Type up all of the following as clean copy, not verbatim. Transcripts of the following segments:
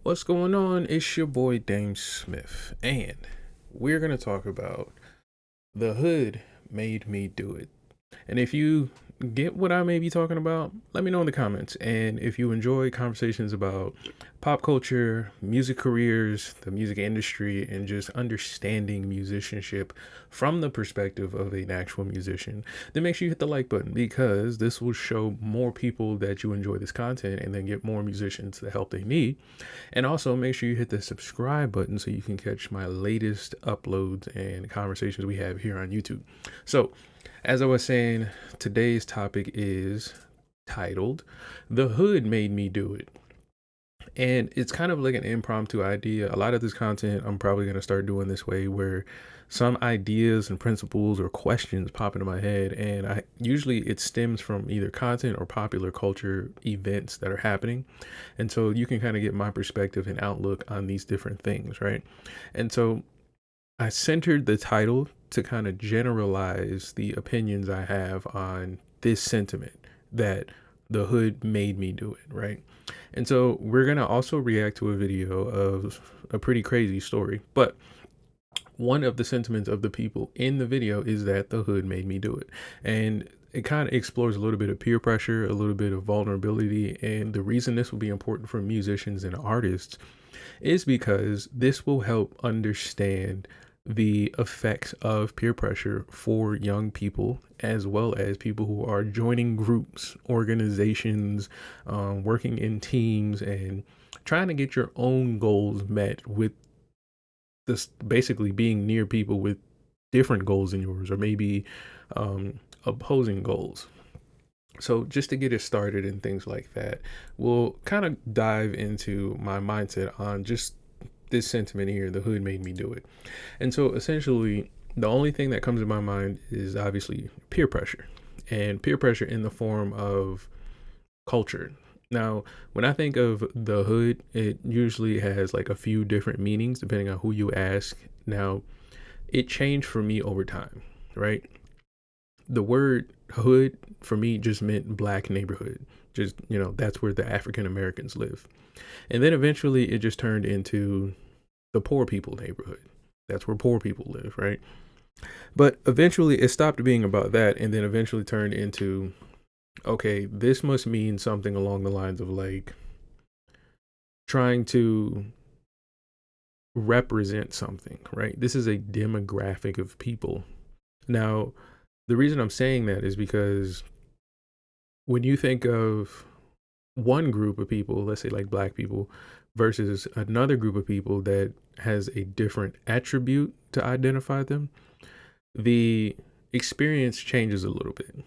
What's going on? It's your boy DameSmiff, and we're gonna talk about the hood made me do it. And if you get what I may be talking about, let me know in the comments. And if you enjoy conversations about pop culture, music careers, the music industry, and just understanding musicianship from the perspective of an actual musician, then make sure you hit the like button because this will show more people that you enjoy this content and then get more musicians the help they need. And also make sure you hit the subscribe button so you can catch my latest uploads and conversations we have here on YouTube. So, as I was saying, today's topic is titled The Hood Made Me Do It. And it's kind of like an impromptu idea. A lot of this content I'm probably going to start doing this way where some ideas and principles or questions pop into my head, and I usually it stems from either content or popular culture events that are happening. And so you can kind of get my perspective and outlook on these different things, right? And so I centered the title to kind of generalize the opinions I have on this sentiment that the hood made me do it, right? And so we're going to also react to a video of a pretty crazy story, but one of the sentiments of the people in the video is that the hood made me do it. And it kind of explores a little bit of peer pressure, a little bit of vulnerability. And the reason this will be important for musicians and artists is because this will help understand the effects of peer pressure for young people, as well as people who are joining groups, organizations, working in teams, and trying to get your own goals met with this basically being near people with different goals than yours, or maybe opposing goals. So just to get it started and things like that, we'll kind of dive into my mindset on just this sentiment here, the hood made me do it. And so essentially the only thing that comes to my mind is obviously peer pressure, and peer pressure in the form of culture. Now, when I think of the hood, it usually has like a few different meanings depending on who you ask. Now, it changed for me over time, right? The word hood for me just meant black neighborhood. Just, that's where the African Americans live. And then eventually it just turned into the poor people neighborhood. That's where poor people live, right? But eventually it stopped being about that and then eventually turned into, okay, this must mean something along the lines of like trying to represent something, right? This is a demographic of people. Now, the reason I'm saying that is because when you think of one group of people, let's say like black people, versus another group of people that has a different attribute to identify them, the experience changes a little bit.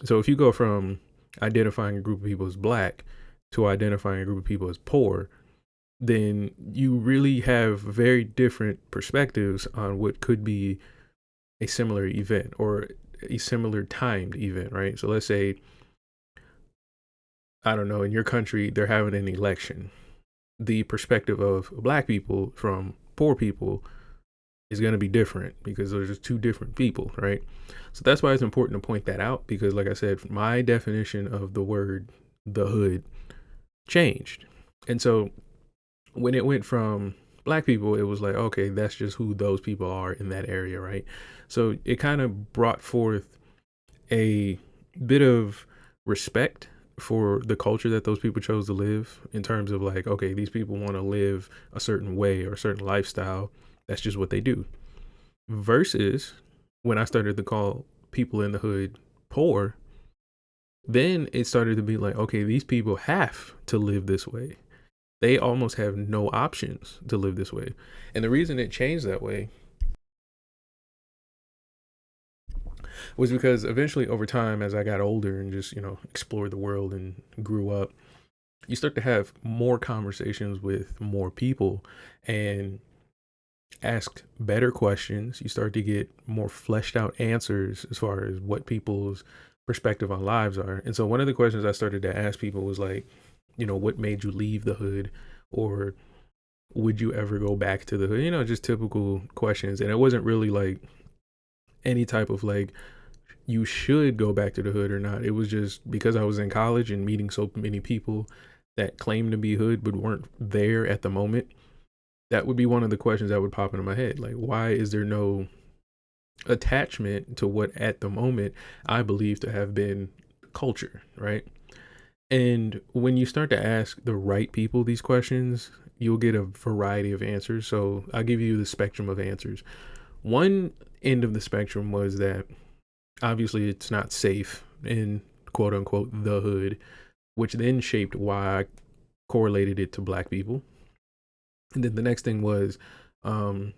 So if you go from identifying a group of people as black to identifying a group of people as poor, then you really have very different perspectives on what could be a similar event or a similar timed event, right? So let's say, I don't know, in your country, they're having an election. The perspective of black people from poor people is going to be different because those are just two different people, right? So that's why it's important to point that out because, like I said, my definition of the word the hood changed. And so when it went from black people, it was like, okay, that's just who those people are in that area, right? So it kind of brought forth a bit of respect for the culture that those people chose to live in terms of like, okay, these people want to live a certain way or a certain lifestyle. That's just what they do. Versus when I started to call people in the hood poor, then it started to be like, okay, these people have to live this way. They almost have no options to live this way. And the reason it changed that way was because eventually over time, as I got older and just, explored the world and grew up, you start to have more conversations with more people and ask better questions. You start to get more fleshed out answers as far as what people's perspective on lives are. And so one of the questions I started to ask people was like, what made you leave the hood? Or would you ever go back to the hood? Just typical questions. And it wasn't really like any type of like, you should go back to the hood or not. It was just because I was in college and meeting so many people that claim to be hood but weren't there at the moment, that would be one of the questions that would pop into my head. Like, why is there no attachment to what at the moment I believe to have been culture, right? And when you start to ask the right people these questions, you'll get a variety of answers. So I'll give you the spectrum of answers. One end of the spectrum was that obviously it's not safe in quote unquote the hood, which then shaped why I correlated it to black people. And then the next thing was a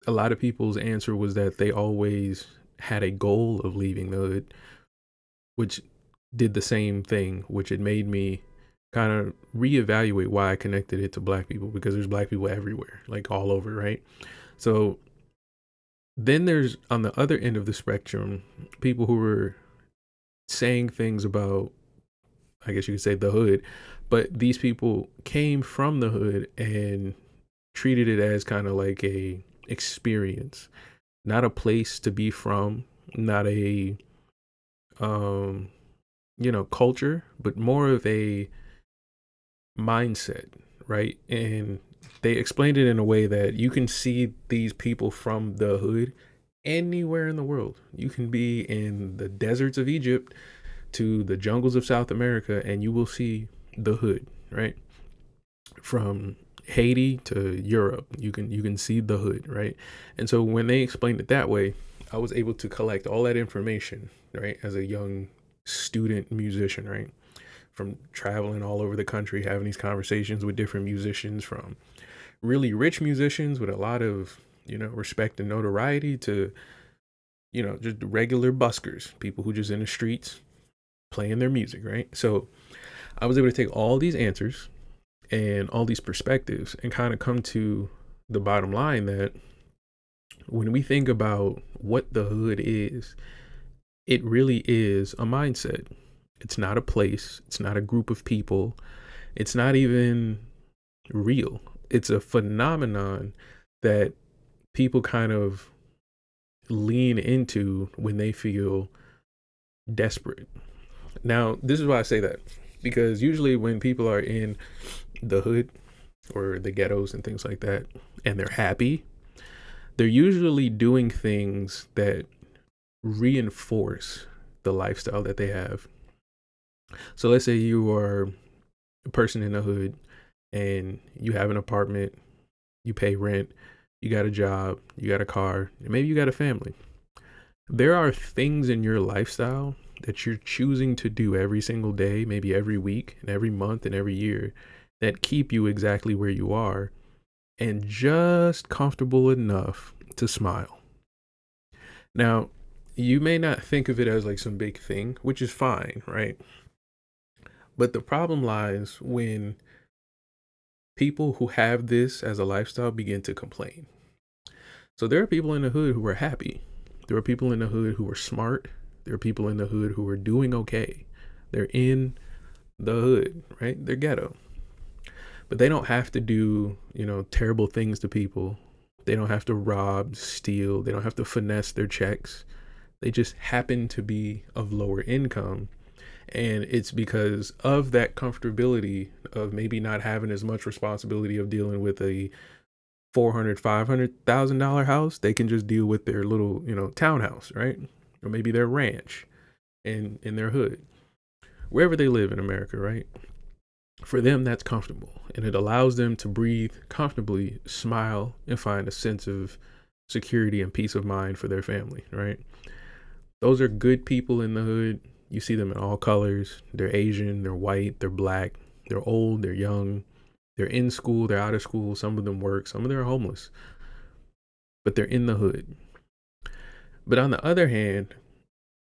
lot of people's answer was that they always had a goal of leaving the hood, which did the same thing, which it made me kind of reevaluate why I connected it to black people, because there's black people everywhere, like all over, right? So then there's on the other end of the spectrum, people who were saying things about, I guess you could say, the hood, but these people came from the hood and treated it as kind of like a experience, not a place to be from, not a culture, but more of a mindset, right? And they explained it in a way that you can see these people from the hood anywhere in the world. You can be in the deserts of Egypt to the jungles of South America and you will see the hood, right? From Haiti to Europe, you can see the hood, right? And so when they explained it that way, I was able to collect all that information, right, as a young student musician, right? From traveling all over the country, having these conversations with different musicians, from really rich musicians with a lot of, respect and notoriety, to, just regular buskers, people who just in the streets playing their music, right? So I was able to take all these answers and all these perspectives and kind of come to the bottom line that when we think about what the hood is, it really is a mindset. It's not a place. It's not a group of people. It's not even real. It's a phenomenon that people kind of lean into when they feel desperate. Now, this is why I say that, because usually when people are in the hood or the ghettos and things like that, and they're happy, they're usually doing things that reinforce the lifestyle that they have. So let's say you are a person in the hood and you have an apartment, you pay rent, you got a job, you got a car, and maybe you got a family. There are things in your lifestyle that you're choosing to do every single day, maybe every week and every month and every year, that keep you exactly where you are and just comfortable enough to smile. Now, you may not think of it as like some big thing, which is fine, right? But the problem lies when people who have this as a lifestyle begin to complain. So there are people in the hood who are happy. There are people in the hood who are smart. There are people in the hood who are doing okay. They're in the hood, right? They're ghetto. But they don't have to do, terrible things to people. They don't have to rob, steal. They don't have to finesse their checks. They just happen to be of lower income. And it's because of that comfortability of maybe not having as much responsibility of dealing with a $400,000-$500,000 house. They can just deal with their little, townhouse, right? Or maybe their ranch in their hood, wherever they live in America, right? For them, that's comfortable, and it allows them to breathe comfortably, smile, and find a sense of security and peace of mind for their family, right? Those are good people in the hood. You see them in all colors. They're Asian, they're white, they're black, they're old, they're young, they're in school, they're out of school. Some of them work, some of them are homeless, but they're in the hood. But on the other hand,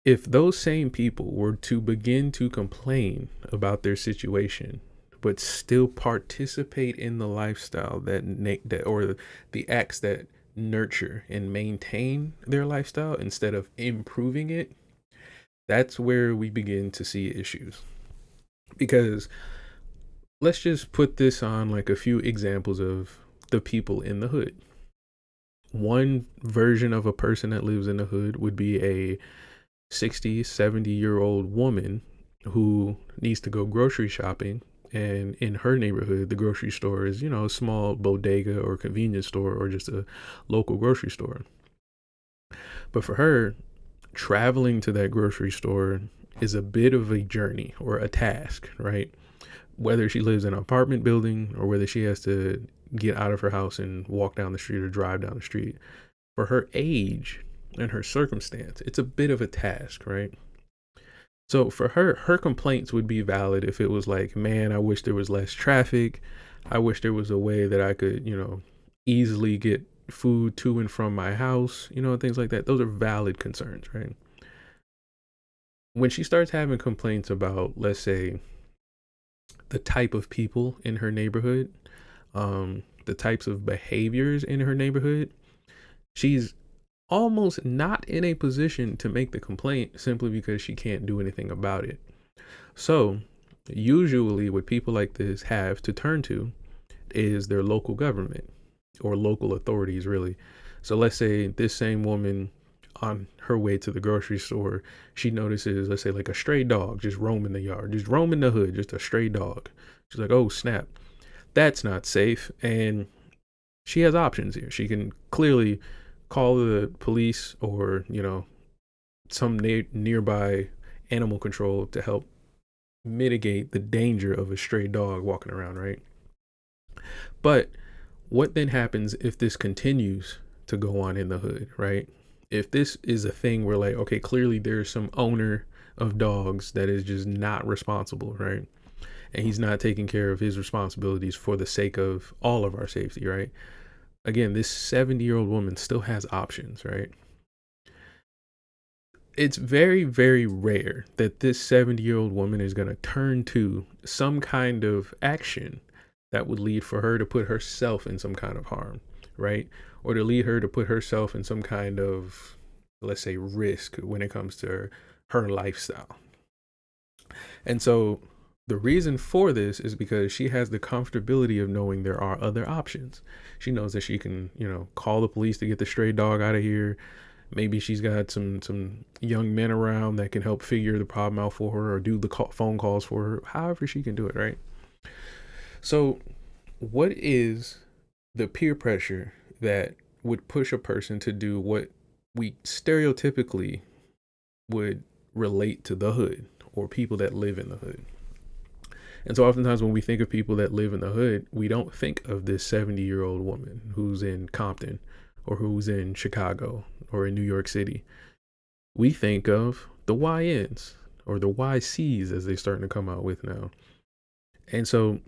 if those same people were to begin to complain about their situation, but still participate in the lifestyle that or the acts that nurture and maintain their lifestyle instead of improving it, that's where we begin to see issues. Because let's just put this on like a few examples of the people in the hood. One version of a person that lives in the hood would be a 60, 70-year-old woman who needs to go grocery shopping And in her neighborhood, the grocery store is, a small bodega or convenience store or just a local grocery store. But for her, traveling to that grocery store is a bit of a journey or a task, right? Whether she lives in an apartment building or whether she has to get out of her house and walk down the street or drive down the street, for her age and her circumstance, it's a bit of a task, right? So for her, her complaints would be valid if it was like, man, I wish there was less traffic. I wish there was a way that I could, easily get food to and from my house, things like that. Those are valid concerns, right? When she starts having complaints about, let's say, the type of people in her neighborhood, the types of behaviors in her neighborhood, she's almost not in a position to make the complaint simply because she can't do anything about it. So, usually, what people like this have to turn to is their local government or local authorities, really. So, let's say this same woman on her way to the grocery store, she notices, let's say, like a stray dog just roaming the yard, just roaming the hood, just a stray dog. She's like, oh, snap, that's not safe. And she has options here. She can clearly call the police or, some nearby animal control to help mitigate the danger of a stray dog walking around, right? But what then happens if this continues to go on in the hood, right? If this is a thing where, like, okay, clearly there's some owner of dogs that is just not responsible, right? And he's not taking care of his responsibilities for the sake of all of our safety, right? Again, this 70-year-old woman still has options, right? It's very, very rare that this 70-year-old woman is going to turn to some kind of action that would lead for her to put herself in some kind of harm, right? Or to lead her to put herself in some kind of, let's say, risk when it comes to her lifestyle. And so the reason for this is because she has the comfortability of knowing there are other options. She knows that she can, call the police to get the stray dog out of here. Maybe she's got some young men around that can help figure the problem out for her or do the phone calls for her, however she can do it, right? So what is the peer pressure that would push a person to do what we stereotypically would relate to the hood or people that live in the hood? And so oftentimes when we think of people that live in the hood, we don't think of this 70-year-old woman who's in Compton or who's in Chicago or in New York City. We think of the YNs or the YCs as they're starting to come out with now. And so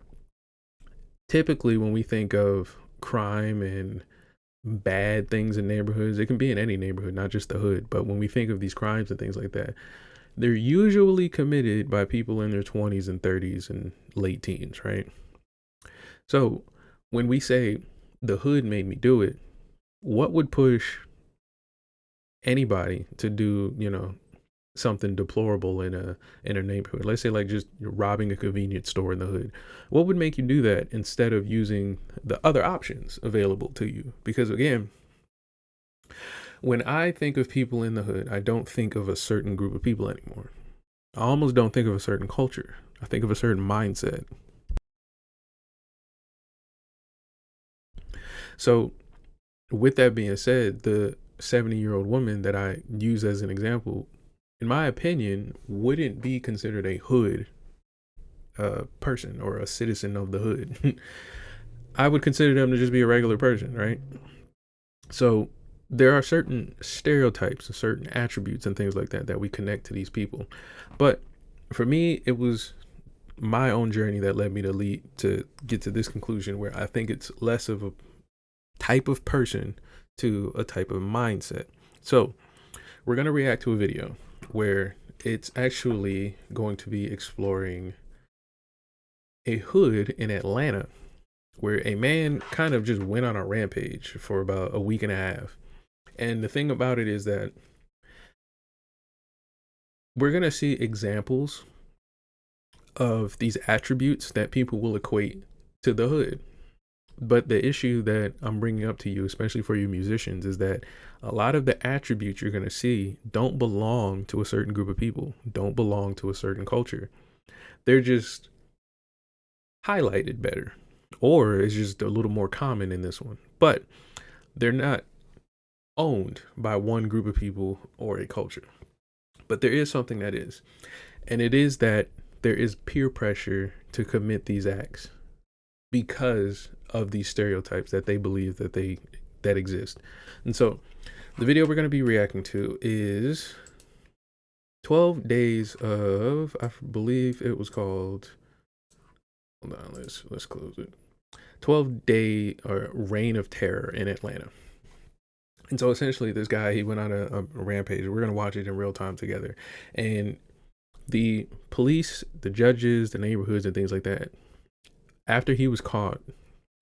typically when we think of crime and bad things in neighborhoods, it can be in any neighborhood, not just the hood. But when we think of these crimes and things like that, they're usually committed by people in their 20s and 30s and late teens, right? So when we say the hood made me do it, what would push anybody to do, something deplorable in a neighborhood? Let's say like just robbing a convenience store in the hood. What would make you do that instead of using the other options available to you? Because again, when I think of people in the hood, I don't think of a certain group of people anymore. I almost don't think of a certain culture. I think of a certain mindset. So with that being said, the 70-year-old woman that I use as an example, in my opinion, wouldn't be considered a hood person or a citizen of the hood. I would consider them to just be a regular person, right? So there are certain stereotypes and certain attributes and things like that that we connect to these people. But for me, it was my own journey that led me to get to this conclusion where I think it's less of a type of person to a type of mindset. So we're going to react to a video where it's actually going to be exploring a hood in Atlanta where a man kind of just went on a rampage for about a week and a half. And the thing about it is that we're going to see examples of these attributes that people will equate to the hood. But the issue that I'm bringing up to you, especially for you musicians, is that a lot of the attributes you're going to see don't belong to a certain group of people, don't belong to a certain culture. They're just highlighted better, or it's just a little more common in this one. But they're not owned by one group of people or a culture. But there is something that is, and it is that there is peer pressure to commit these acts because of these stereotypes that they believe that exist. And so the video we're going to be reacting to is 12 days of, I believe it was called, hold on, let's close it. 12-day or reign of terror in Atlanta. And so essentially this guy, he went on a rampage. We're going to watch it in real time together. And the police, the judges, the neighborhoods and things like that, after he was caught,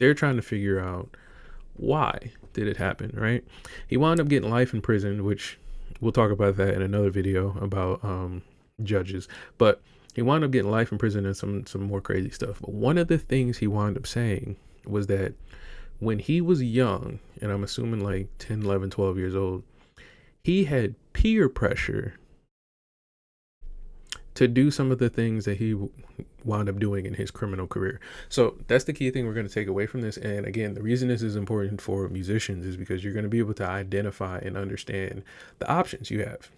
they're trying to figure out why did it happen, right? He wound up getting life in prison, which we'll talk about that in another video about judges. But he wound up getting life in prison and some more crazy stuff. But one of the things he wound up saying was that when he was young, and I'm assuming like 10, 11, 12 years old, he had peer pressure to do some of the things that he wound up doing in his criminal career. So that's the key thing we're going to take away from this. And again, the reason this is important for musicians is because you're going to be able to identify and understand the options you have.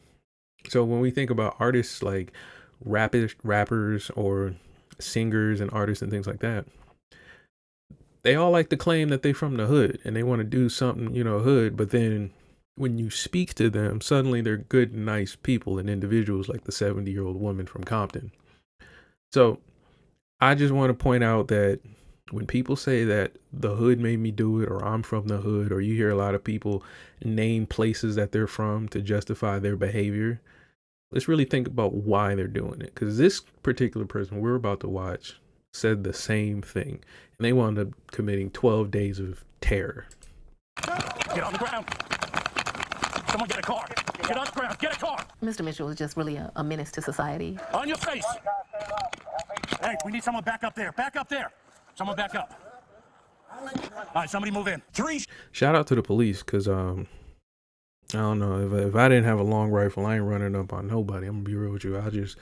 So when we think about artists like rappers or singers and artists and things like that, they all like to claim that they're from the hood and they want to do something, hood. But then when you speak to them, suddenly they're good, nice people and individuals like the 70-year-old woman from Compton. So I just want to point out that when people say that the hood made me do it, or I'm from the hood, or you hear a lot of people name places that they're from to justify their behavior, let's really think about why they're doing it. Because this particular person we're about to watch said the same thing, and they wound up committing 12 days of terror. Get on the ground. Someone get a car. Get on the ground. Get a car. Mr. Mitchell is just really a menace to society. On your face. Hey, we need someone back up there. Back up there. Someone back up. All right, somebody move in. Shout out to the police, because I don't know, if I didn't have a long rifle, I ain't running up on nobody. I'm gonna be real with you. I'll just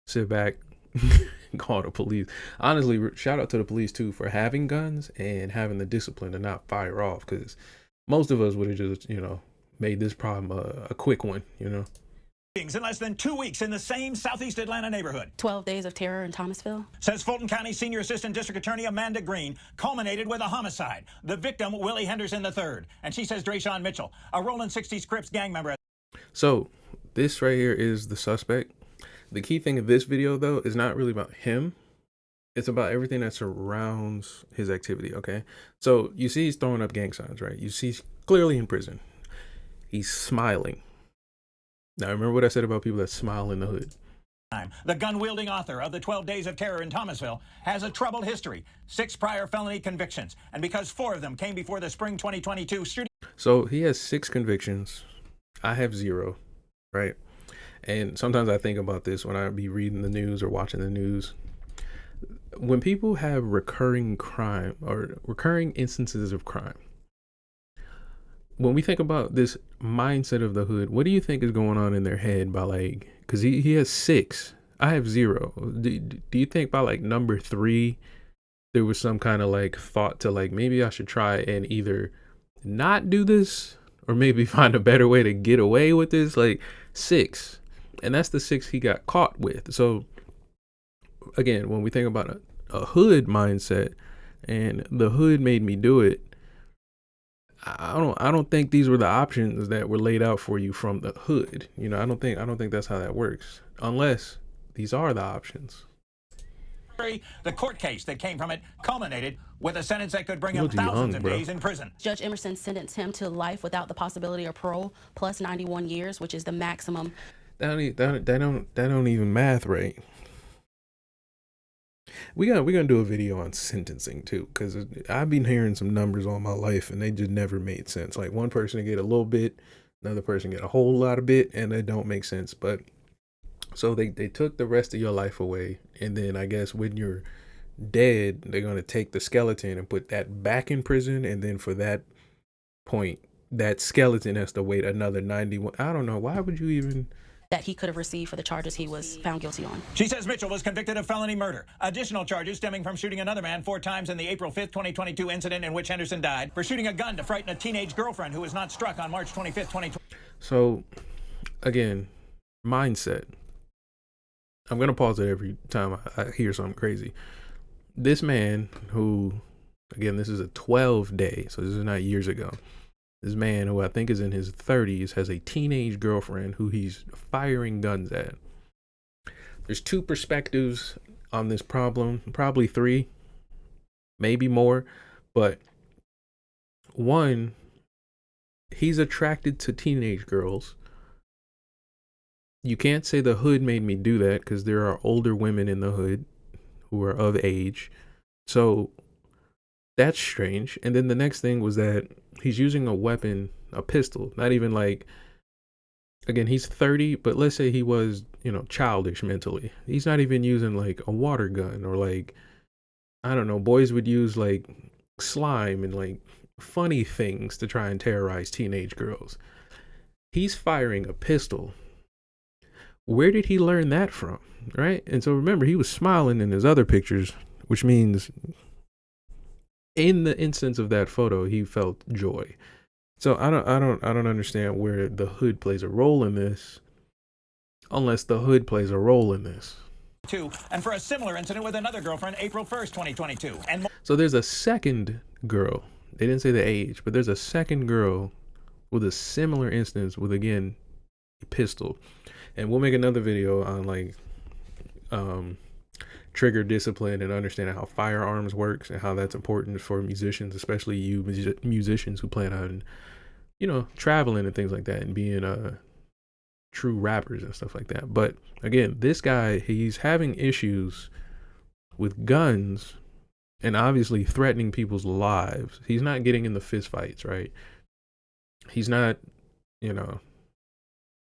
sit back and call the police. Honestly, shout out to the police too for having guns and having the discipline to not fire off, because most of us would have just made this problem a quick one. In less than 2 weeks in the same Southeast Atlanta neighborhood. 12 days of terror in Thomasville. Says Fulton County Senior Assistant District Attorney Amanda Green, culminated with a homicide. The victim, Willie Henderson III. And she says Drayshawn Mitchell, a Rolling 60s Crips gang member. So this right here is the suspect. The key thing of this video, though, is not really about him. It's about everything that surrounds his activity, okay? So you see he's throwing up gang signs, right? You see he's clearly in prison. He's smiling. Now, remember what I said about people that smile in the hood. The gun-wielding author of the 12 Days of Terror in Thomasville has a troubled history, 6 prior felony convictions, and because 4 of them came before the spring 2022 shooting. So he has 6 convictions. I have 0, right? And sometimes I think about this when I be reading the news or watching the news. When people have recurring crime or recurring instances of crime, when we think about this mindset of the hood, what do you think is going on in their head by because he has 6, I have 0. Do you think by number 3, there was some kind of thought to maybe I should try and either not do this or maybe find a better way to get away with this? 6. And that's the 6 he got caught with. So again, when we think about a hood mindset and the hood made me do it, I don't think these were the options that were laid out for you from the hood. I don't think that's how that works, unless these are the options. The court case that came from it culminated with a sentence that could bring him thousands of days in prison. Judge Emerson sentenced him to life without the possibility of parole, plus 91 years, which is the maximum. That don't even math right. We're gonna do a video on sentencing too, because I've been hearing some numbers all my life and they just never made sense. One person get a little bit, another person get a whole lot of bit, and they don't make sense. But so they took the rest of your life away, and then I guess when you're dead, they're gonna take the skeleton and put that back in prison, and then for that point, that skeleton has to wait another 91. I don't know, why would you even that he could have received for the charges he was found guilty on. She says Mitchell was convicted of felony murder. Additional charges stemming from shooting another man 4 times in the April 5th, 2022 incident in which Henderson died, for shooting a gun to frighten a teenage girlfriend who was not struck on March 25th, 2020. So, again, mindset. I'm going to pause it every time I hear something crazy. This man who, again, this is a 12-day, so this is not years ago. This man who I think is in his 30s has a teenage girlfriend who he's firing guns at. There's 2 perspectives on this problem, probably 3, maybe more, but one, he's attracted to teenage girls. You can't say the hood made me do that because there are older women in the hood who are of age. So that's strange. And then the next thing was that he's using a weapon, a pistol, not even like, again, he's 30, but let's say he was, childish mentally. He's not even using like a water gun or like, I don't know, boys would use like slime and like funny things to try and terrorize teenage girls. He's firing a pistol. Where did he learn that from? Right? And so remember, he was smiling in his other pictures, which means in the instance of that photo, he felt joy. So I don't understand where the hood plays a role in this, unless the hood plays a role in this. And for a similar incident with another girlfriend, April 1st, 2022. So there's a second girl. They didn't say the age, but there's a second girl with a similar instance with, again, a pistol. And we'll make another video on like trigger discipline and understanding how firearms works and how that's important for musicians, especially you musicians who plan on, traveling and things like that and being true rappers and stuff like that. But again, this guy, he's having issues with guns and obviously threatening people's lives. He's not getting in the fist fights, right? He's not,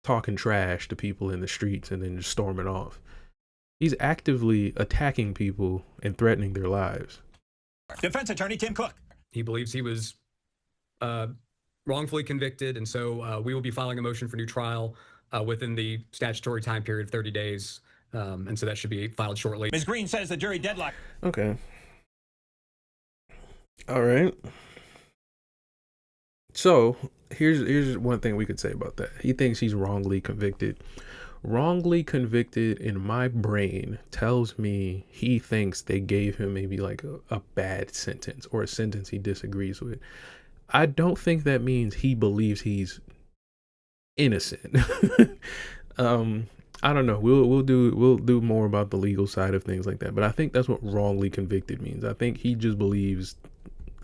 talking trash to people in the streets and then just storming off. He's actively attacking people and threatening their lives. Defense attorney Tim Cook. He believes he was wrongfully convicted, and so we will be filing a motion for new trial within the statutory time period of 30 days, and so that should be filed shortly. Ms. Green says the jury deadlock. Okay. All right. So here's one thing we could say about that. He thinks he's wrongly convicted. Wrongly convicted in my brain tells me he thinks they gave him maybe like a bad sentence or a sentence he disagrees with. I don't think that means he believes he's innocent. I don't know. We'll do more about the legal side of things like that. But I think that's what wrongly convicted means. I think he just believes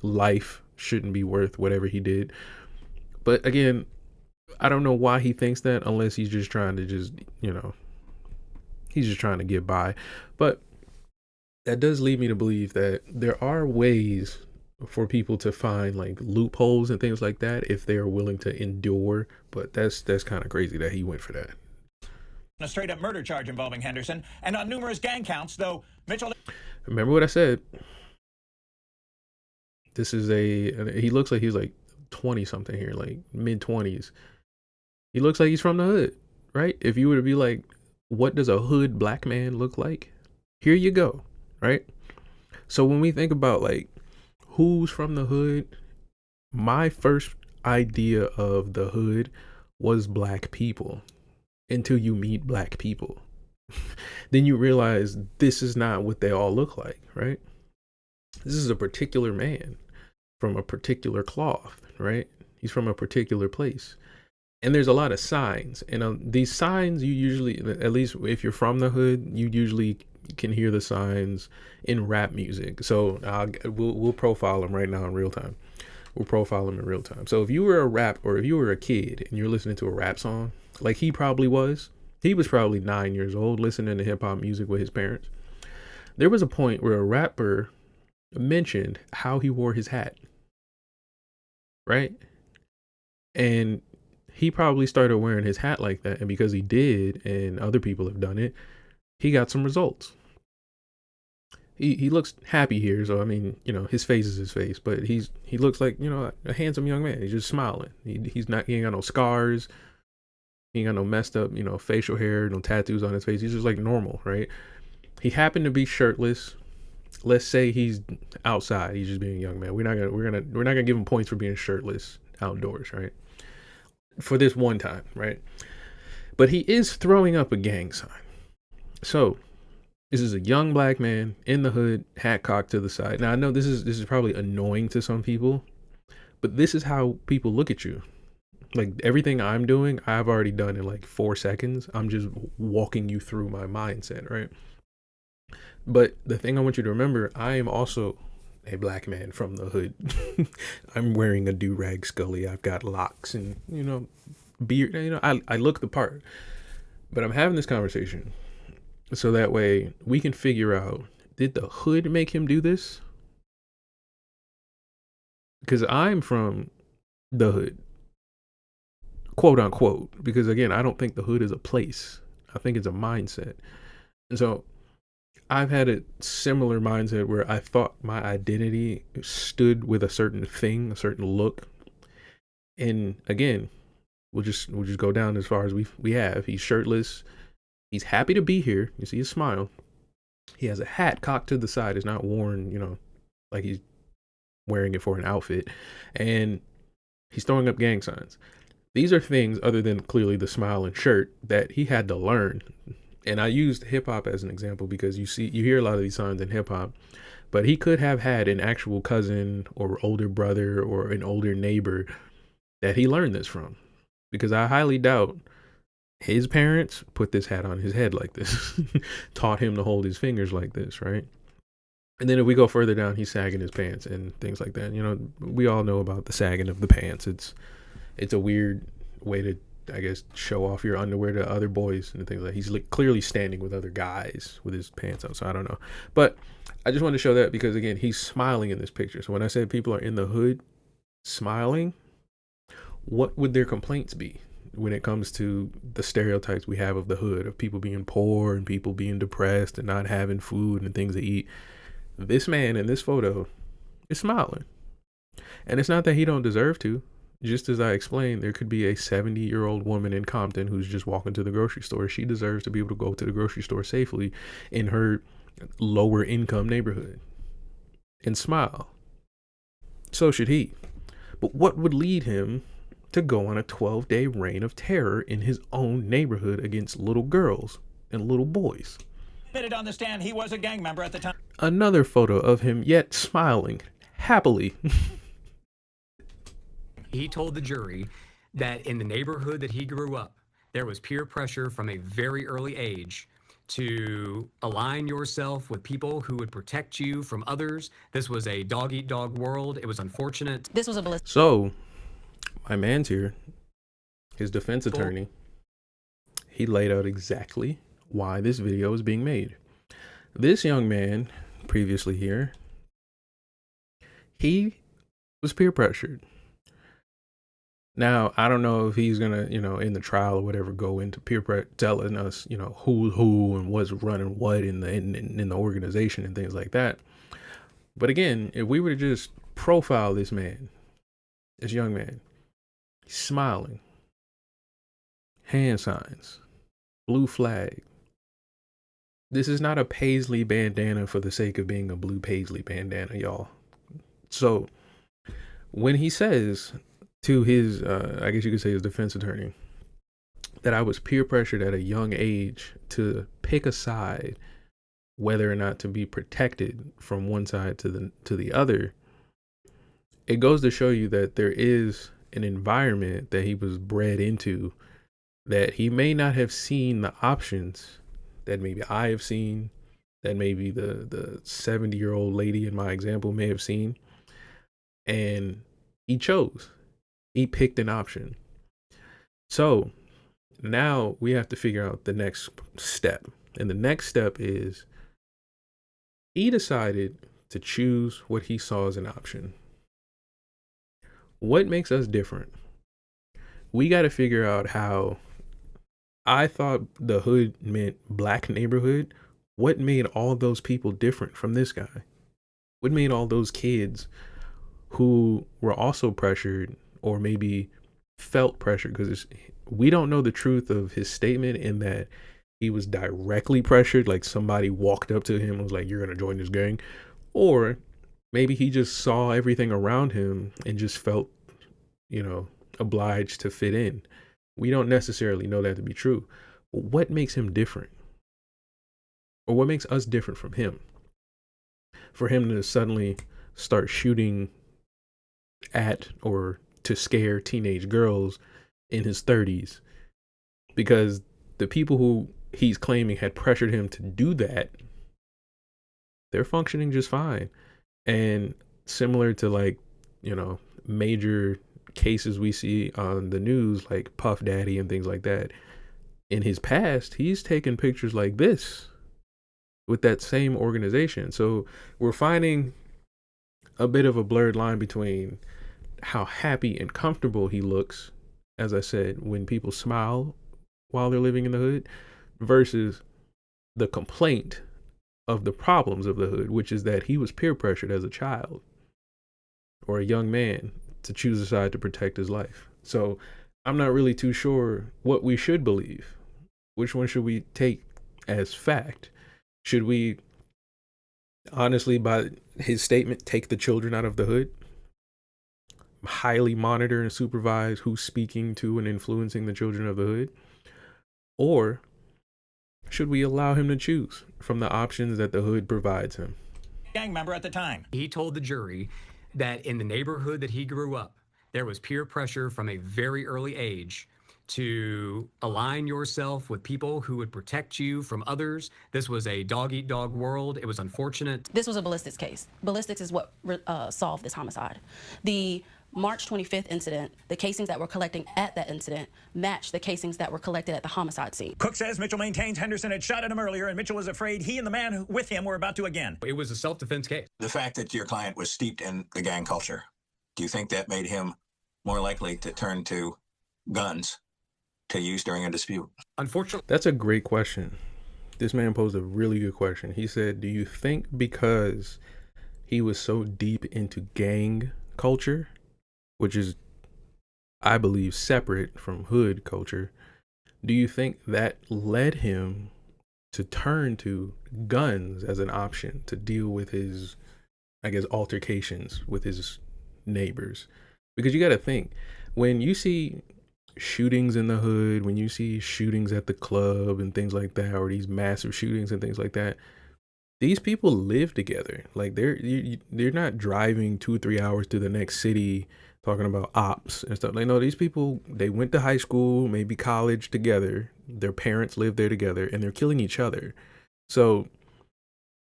life shouldn't be worth whatever he did. But again, I don't know why he thinks that, unless he's just trying to he's just trying to get by. But that does lead me to believe that there are ways for people to find like loopholes and things like that if they are willing to endure. But that's kind of crazy that he went for that. A straight-up murder charge involving Henderson and on numerous gang counts, though Mitchell... Remember what I said. This is he looks like he's like 20-something here, like mid-20s. He looks like he's from the hood, right? If you were to be like, what does a hood black man look like? Here you go, right? So when we think about like who's from the hood, my first idea of the hood was black people. Until you meet black people, then you realize this is not what they all look like, right? This is a particular man from a particular cloth, right? He's from a particular place. And there's a lot of signs. And these signs, you usually, at least if you're from the hood, you usually can hear the signs in rap music. So we'll profile them right now in real time. We'll profile them in real time. So if you were if you were a kid and you're listening to a rap song, like he was probably 9 years old listening to hip hop music with his parents. There was a point where a rapper mentioned how he wore his hat, right? And he probably started wearing his hat like that. And because he did, and other people have done it, he got some results. He looks happy here. So, I mean, his face is his face, but he looks like, a handsome young man. He's just smiling. He ain't got no scars. He ain't got no messed up, facial hair, no tattoos on his face. He's just like normal, right? He happened to be shirtless. Let's say he's outside. He's just being a young man. We're not gonna give him points for being shirtless outdoors, right? For this one time, right? But he is throwing up a gang sign. So this is a young black man in the hood, hat cocked to the side. Now I know this is probably annoying to some people, but this is how people look at you. Like everything I'm doing, I've already done in like 4 seconds. I'm just walking you through my mindset, right? But the thing I want you to remember, I am also a black man from the hood. I'm wearing a do-rag Scully. I've got locks and, beard. I look the part. But I'm having this conversation so that way we can figure out, did the hood make him do this? Because I'm from the hood, quote unquote. Because again, I don't think the hood is a place. I think it's a mindset. And so I've had a similar mindset where I thought my identity stood with a certain thing, a certain look. And again, we'll just go down as far as we have. He's shirtless. He's happy to be here. You see his smile. He has a hat cocked to the side. It's not worn, like he's wearing it for an outfit. And he's throwing up gang signs. These are things other than clearly the smile and shirt that he had to learn. And I used hip hop as an example because you hear a lot of these signs in hip hop, but he could have had an actual cousin or older brother or an older neighbor that he learned this from, because I highly doubt his parents put this hat on his head like this, taught him to hold his fingers like this, right? And then if we go further down, he's sagging his pants and things like that. We all know about the sagging of the pants. It's a weird way to, I guess, show off your underwear to other boys and things like that. He's clearly standing with other guys with his pants on, so I don't know. But I just wanted to show that because, again, he's smiling in this picture. So when I said people are in the hood smiling, what would their complaints be when it comes to the stereotypes we have of the hood, of people being poor and people being depressed and not having food and things to eat? This man in this photo is smiling. And it's not that he don't deserve to. Just as I explained, there could be a 70-year-old woman in Compton who's just walking to the grocery store. She deserves to be able to go to the grocery store safely in her lower income neighborhood and smile. So should he. But what would lead him to go on a 12-day reign of terror in his own neighborhood against little girls and little boys? Admitted on the stand he was a gang member at the time. Another photo of him yet smiling happily. He told the jury that in the neighborhood that he grew up, there was peer pressure from a very early age to align yourself with people who would protect you from others. This was a dog-eat-dog world. It was unfortunate. This was a bliss. So, my man's here, his defense attorney, he laid out exactly why this video is being made. This young man, previously here, he was peer pressured. Now, I don't know if he's going to, in the trial or whatever, go into peer pressure, telling us, who's who and what's running what in the organization and things like that. But again, if we were to just profile this man, this young man, he's smiling, hand signs, blue flag. This is not a paisley bandana for the sake of being a blue paisley bandana, y'all. So when he says to his, I guess you could say his defense attorney, that I was peer pressured at a young age to pick a side, whether or not to be protected from one side to the other, it goes to show you that there is an environment that he was bred into that he may not have seen the options that maybe I have seen, that maybe the 70-year-old lady in my example may have seen. And he chose. He picked an option. So now we have to figure out the next step. And the next step is he decided to choose what he saw as an option. What makes us different? We got to figure out how. I thought the hood meant black neighborhood. What made all those people different from this guy? What made all those kids who were also pressured or maybe felt pressured, because we don't know the truth of his statement in that he was directly pressured, like somebody walked up to him and was like, "You're gonna join this gang," or maybe he just saw everything around him and just felt, you know, obliged to fit in. We don't necessarily know that to be true. What makes him different? Or what makes us different from him? For him to suddenly start shooting at or to scare teenage girls in his 30s, because the people who he's claiming had pressured him to do that, they're functioning just fine. And similar to, like, you know, major cases we see on the news like Puff Daddy and things like that, in his past he's taken pictures like this with that same organization. So we're finding a bit of a blurred line between how happy and comfortable he looks, as I said, when people smile while they're living in the hood, versus the complaint of the problems of the hood, which is that he was peer pressured as a child or a young man to choose a side to protect his life. So I'm not really too sure what we should believe. Which one should we take as fact? Should we honestly, by his statement, take the children out of the hood, highly monitor and supervise who's speaking to and influencing the children of the hood? Or should we allow him to choose from the options that the hood provides him? Gang member at the time. He told the jury that in the neighborhood that he grew up, there was peer pressure from a very early age to align yourself with people who would protect you from others. This was a dog-eat-dog world. It was unfortunate. This was a ballistics case. Ballistics is what solved this homicide. The March 25th incident, the casings that were collecting at that incident matched the casings that were collected at the homicide scene. Cook says Mitchell maintains Henderson had shot at him earlier, and Mitchell was afraid he and the man with him were about to again. It was a self-defense case. The fact that your client was steeped in the gang culture, do you think that made him more likely to turn to guns to use during a dispute? Unfortunately, That's a great question. This man posed a really good question. He said, do you think because he was so deep into gang culture, which is, I believe, separate from hood culture, do you think that led him to turn to guns as an option to deal with his, I guess, altercations with his neighbors? Because you got to think, when you see shootings in the hood, when you see shootings at the club and things like that, or these massive shootings and things like that, these people live together. Like they're not driving 2-3 hours to the next city talking about ops and stuff. Like, no, these people, they went to high school, maybe college together. Their parents live there together, and they're killing each other. So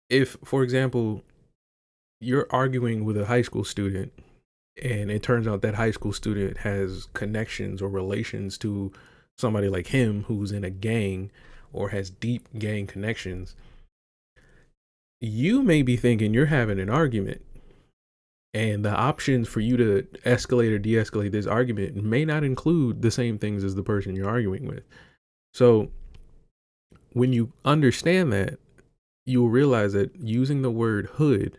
if, for example, you're arguing with a high school student and it turns out that high school student has connections or relations to somebody like him who's in a gang or has deep gang connections, you may be thinking you're having an argument, and the options for you to escalate or de-escalate this argument may not include the same things as the person you're arguing with. So when you understand that, you'll realize that using the word hood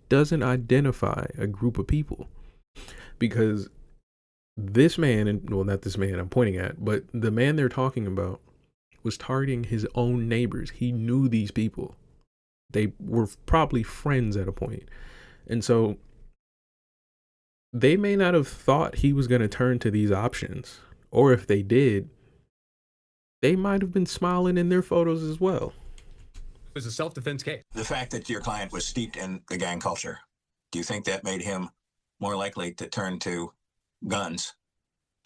doesn't identify a group of people, because this man, and well, not this man I'm pointing at, but the man they're talking about was targeting his own neighbors. He knew these people. They were probably friends at a point. And so they may not have thought he was going to turn to these options. Or if they did, they might have been smiling in their photos as well. it was a self-defense case. The fact that your client was steeped in the gang culture, do you think that made him more likely to turn to guns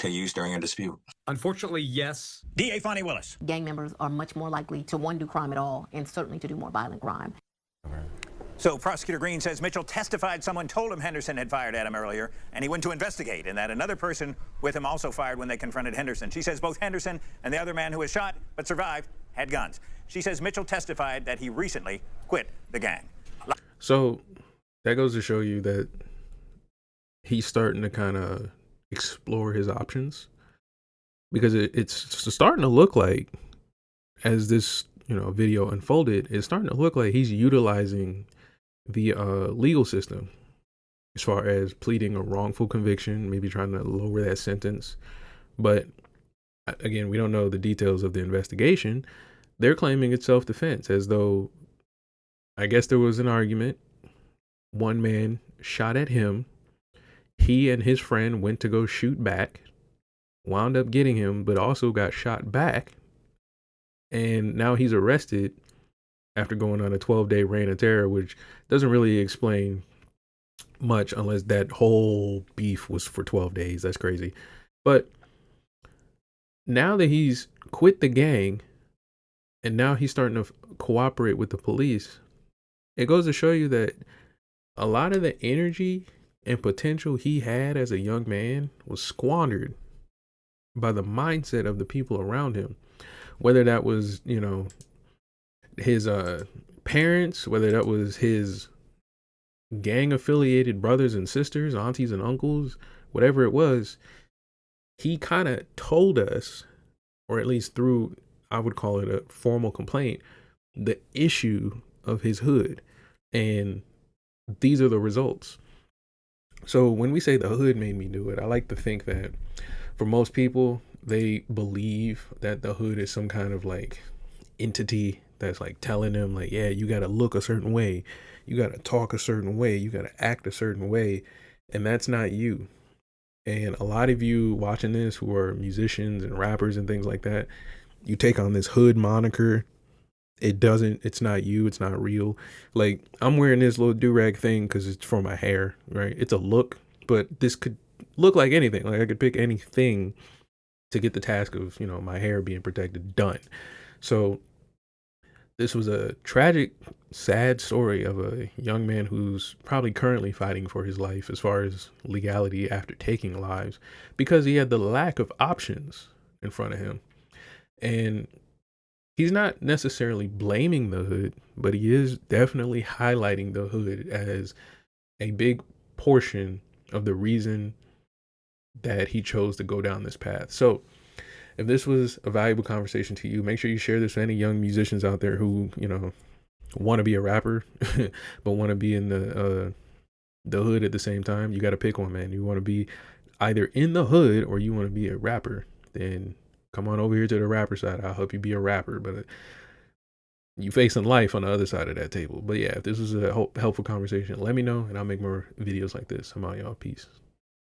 to use during a dispute? Unfortunately, yes. DA Fonnie Willis. Gang members are much more likely to, one, do crime at all, and certainly to do more violent crime. So Prosecutor Green says Mitchell testified someone told him Henderson had fired at him earlier, and he went to investigate, and that another person with him also fired when they confronted Henderson. She says both Henderson and the other man who was shot but survived had guns. She says Mitchell testified that he recently quit the gang. So that goes to show you that he's starting to kind of explore his options, because it's starting to look like, as this video unfolded, it's starting to look like he's utilizing the legal system as far as pleading a wrongful conviction, maybe trying to lower that sentence. But again, we don't know the details of the investigation. They're claiming it's self-defense, as though, I guess there was an argument. One man shot at him. He and his friend went to go shoot back, wound up getting him, but also got shot back. And now he's arrested after going on a 12-day reign of terror, which doesn't really explain much unless that whole beef was for 12 days. That's crazy. But now that he's quit the gang and now he's starting to cooperate with the police, it goes to show you that a lot of the energy and potential he had as a young man was squandered by the mindset of the people around him. Whether that was, his parents, whether that was his gang affiliated brothers and sisters, aunties and uncles, whatever it was, he kind of told us, or at least through, I would call it a formal complaint, the issue of his hood. And these are the results. So when we say the hood made me do it, I like to think that for most people, they believe that the hood is some kind of like entity that's like telling them like, yeah, you got to look a certain way. You got to talk a certain way. You got to act a certain way. And that's not you. And a lot of you watching this who are musicians and rappers and things like that, you take on this hood moniker. It's not you. It's not real. Like, I'm wearing this little do-rag thing because it's for my hair, right? It's a look, but this could look like anything. Like, I could pick anything to get the task of, my hair being protected done. So this was a tragic, sad story of a young man who's probably currently fighting for his life as far as legality after taking lives, because he had the lack of options in front of him. And he's not necessarily blaming the hood, but he is definitely highlighting the hood as a big portion of the reason that he chose to go down this path. So if this was a valuable conversation to you, make sure you share this with any young musicians out there who, want to be a rapper, but want to be in the hood at the same time. You got to pick one, man. You want to be either in the hood or you want to be a rapper. Then come on over here to the rapper side. I'll help you be a rapper. But you facing life on the other side of that table. But yeah, if this was a helpful conversation, let me know and I'll make more videos like this. I'm out, y'all. Peace.